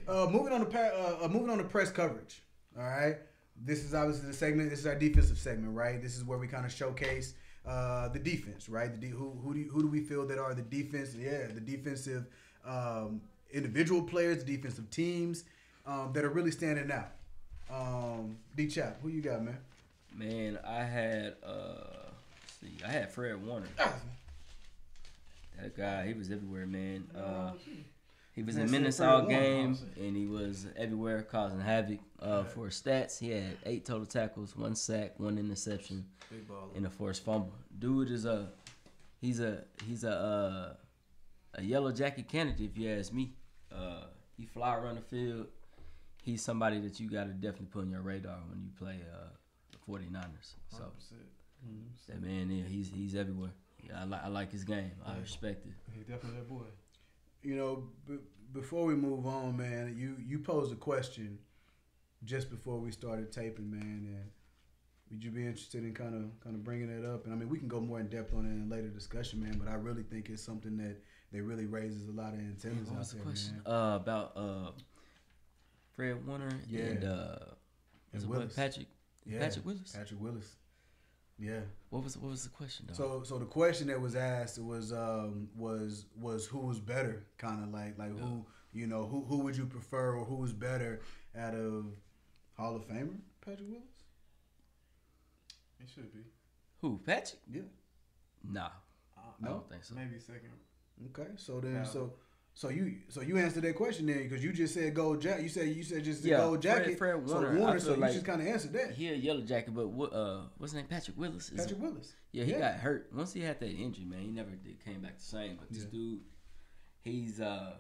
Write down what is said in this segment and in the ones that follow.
Moving on to press coverage. All right. This is obviously the segment. This is our defensive segment, right? This is where we kind of showcase the defense, right? Who do we feel that are the defense? Yeah, the defensive individual players, the defensive teams that are really standing out. Chap, who you got, man? Man, I had Fred Warner. That guy, he was everywhere, man. He was in Minutes all game, and he was everywhere causing havoc. For his stats, he had 8 total tackles, 1 sack, 1 interception, and a forced fumble. Dude is he's a yellow jacket candidate, if you ask me. He fly around the field. He's somebody that you got to definitely put on your radar when you play the 49ers. So 100%. That man, yeah, he's everywhere. Yeah, I like his game. I respect it. He definitely that boy. You know, before we move on, man, you posed a question just before we started taping, man, and would you be interested in kind of bringing it up? And I mean, we can go more in depth on it in later discussion, man. But I really think it's something that really raises a lot of antennas what out was there, the question? man. About Fred Warner and Willis. Patrick Willis. Patrick Willis. Yeah. What was the question, though? So the question that was asked was who was better, kind of like who would you prefer, or who was better out of Hall of Famer Patrick Willis? It should be. Who, Patrick? Yeah. Nah. No? I don't think so. Maybe second. Okay. So then So you answered that question then, because you just said gold jacket. You said just the gold jacket. Fred Warner. So Warner, so you just kind of answered that. He a yellow jacket, but what's his name? Patrick Willis. Patrick Willis. Yeah, he got hurt. Once he had that injury, man, he never came back the same. But this dude, he's I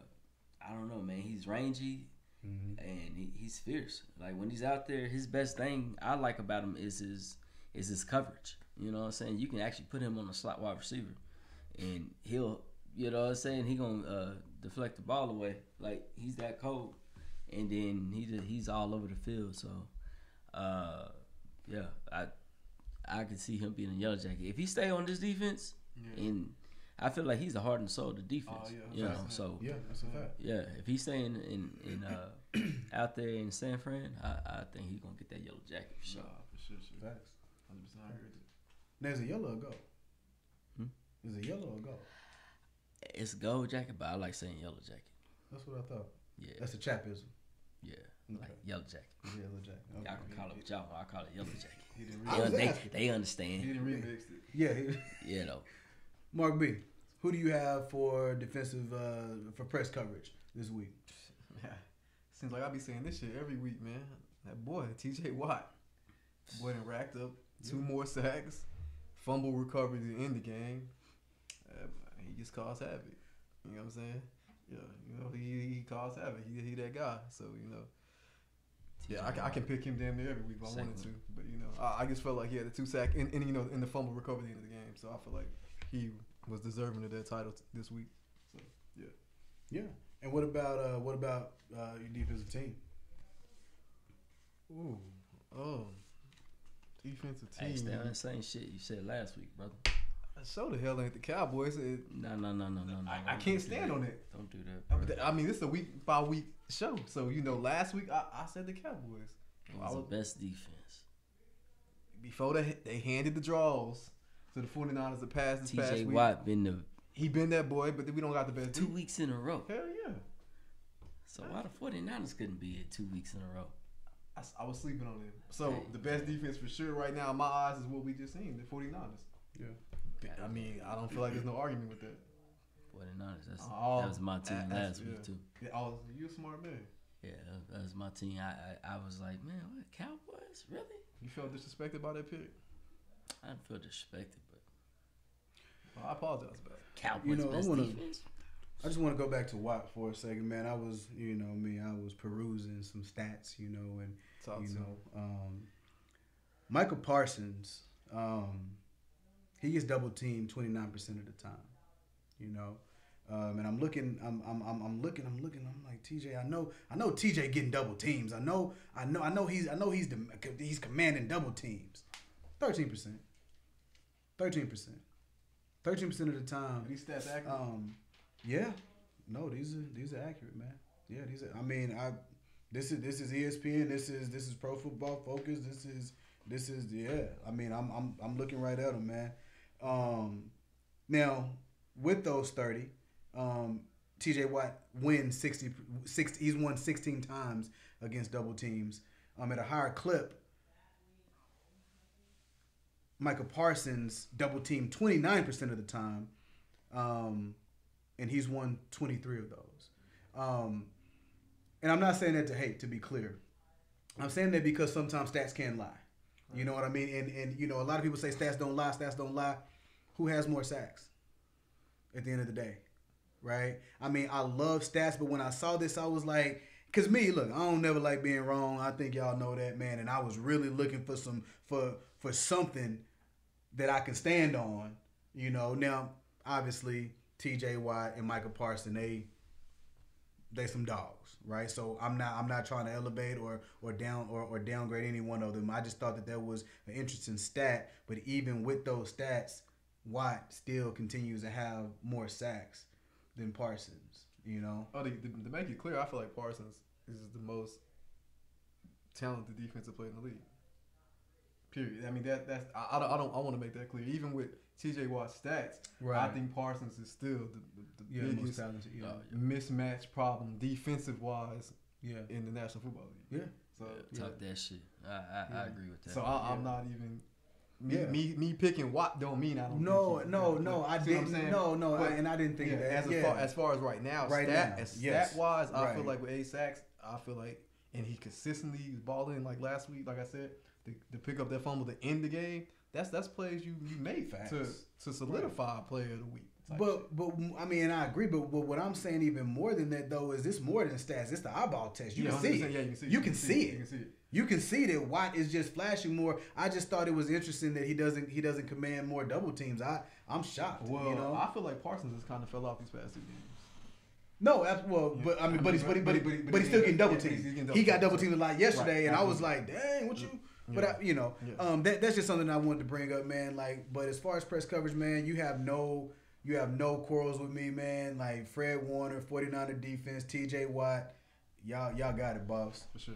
don't know, man. He's rangy and he's fierce. Like when he's out there, his best thing I like about him is his coverage. You know what I'm saying? You can actually put him on a slot wide receiver, and he'll, you know what I'm saying, he gonna deflect the ball away. Like he's that cold, and then he's all over the field. So, yeah, I could see him being a yellow jacket if he stay on this defense, and I feel like he's the heart and soul of the defense. You know, so yeah, that's a fact. Yeah, if he's staying in out there in San Fran, I think he's gonna get that yellow jacket for sure. For sure. Facts. 100% I agree with it. Now, is it yellow or gold? Is it yellow or gold? It's gold jacket, but I like saying yellow jacket. That's what I thought. Yeah. That's a Chapism. Yeah. Okay. Like yellow jacket. Yellow jacket. Okay. Y'all can call it what y'all want. I call it yellow jacket. He didn't They understand. He didn't remix it. Yeah. Yeah, though. Marq B, who do you have for defensive for press coverage this week? Seems like I be saying this shit every week, man. That boy, TJ Watt. Boy done racked up 2 more sacks, fumble recovery to end the game. He just caused havoc. You know what I'm saying? Yeah, you know, he caused havoc. He that guy. So, you know, yeah, I can pick him damn near every week if I wanted to. But, you know, I just felt like he had a 2 sack and you know, in the fumble recovery at the end of the game. So I feel like he was deserving of that title this week. So, yeah. Yeah. And what about your defensive team? Ooh. Oh. Defensive team. Hey, stay on the same shit you said last week, brother. So the hell ain't the Cowboys. No. I can't stand on it. Don't do that, bro. I mean, this is a week by week show. So, you know, last week I said the Cowboys. It was the best defense. Before they handed the draws to the 49ers to pass this past week. TJ Watt He been that boy, but we don't got the best 2 weeks in a row. Hell yeah. So why the 49ers couldn't be it 2 weeks in a row? I was sleeping on it. So the best defense for sure right now in my eyes is what we just seen, the 49ers. Yeah. I mean, I don't feel like there's no argument with that. 49ers, that was my team last week too. Yeah, you a smart man. Yeah, that was my team. I was like, man, what, Cowboys? Really? You felt disrespected by that pick? I didn't feel disrespected, but I apologize about it. Cowboys best defense. I just want to go back to Watt for a second, man. I was, you know, I was perusing some stats, you know, and Michael Parsons, he gets double teamed 29% of the time, you know, and I'm looking, I'm like, TJ, I know TJ getting double teams. I know he's commanding double teams, 13% of the time. These stats accurate? Yeah. No, these are accurate, man. Yeah, I mean, this is ESPN. This is Pro Football Focus. This is yeah. I mean, I'm looking right at him, man. Now with those 30, TJ Watt wins 60. He's won 16 times against double teams. At a higher clip. Micah Parsons double teamed 29% of the time, and he's won 23 of those. And I'm not saying that to hate, to be clear. I'm saying that because sometimes stats can lie. You know what I mean? And you know, a lot of people say stats don't lie, stats don't lie. Who has more sacks at the end of the day? Right? I mean, I love stats, but when I saw this, I was like, because me, look, I don't never like being wrong. I think y'all know that, man. And I was really looking for something that I can stand on. You know, now, obviously, TJ Watt and Micah Parsons, they some dogs, right? So I'm not trying to elevate or downgrade any one of them. I just thought that was an interesting stat. But even with those stats, Watt still continues to have more sacks than Parsons. You know. Oh, to make it clear, I feel like Parsons is the most talented defensive player in the league. Period. I mean I want to make that clear. Even with TJ Watt's stats, right. I think Parsons is still the biggest most talented, mismatch problem defensive wise in the National Football League. Yeah. So talk that shit. I agree with that. So I'm not even me picking Watt don't mean I don't. No, I didn't. And I didn't think that. As far as right now, stat wise, I feel like with 8 sacks, I feel like, and he consistently is balling like last week. Like I said, to pick up that fumble to end the game. That's plays you made to solidify a player of the week. But I mean, and I agree. But what I'm saying even more than that though is this more than stats. It's the eyeball test. You can see it. Yeah, you can see it. You can see that Watt is just flashing more. I just thought it was interesting that he doesn't command more double teams. I'm shocked. Well, you know? I feel like Parsons has kind of fell off these past 2 games. No, but he's still getting double teamed. He got double teamed a lot yesterday, and I was like, dang, what you? But that's just something I wanted to bring up, man. Like, but as far as press coverage, man, you have no quarrels with me, man. Like Fred Warner, 49er defense, TJ Watt, y'all got it, boss. For sure.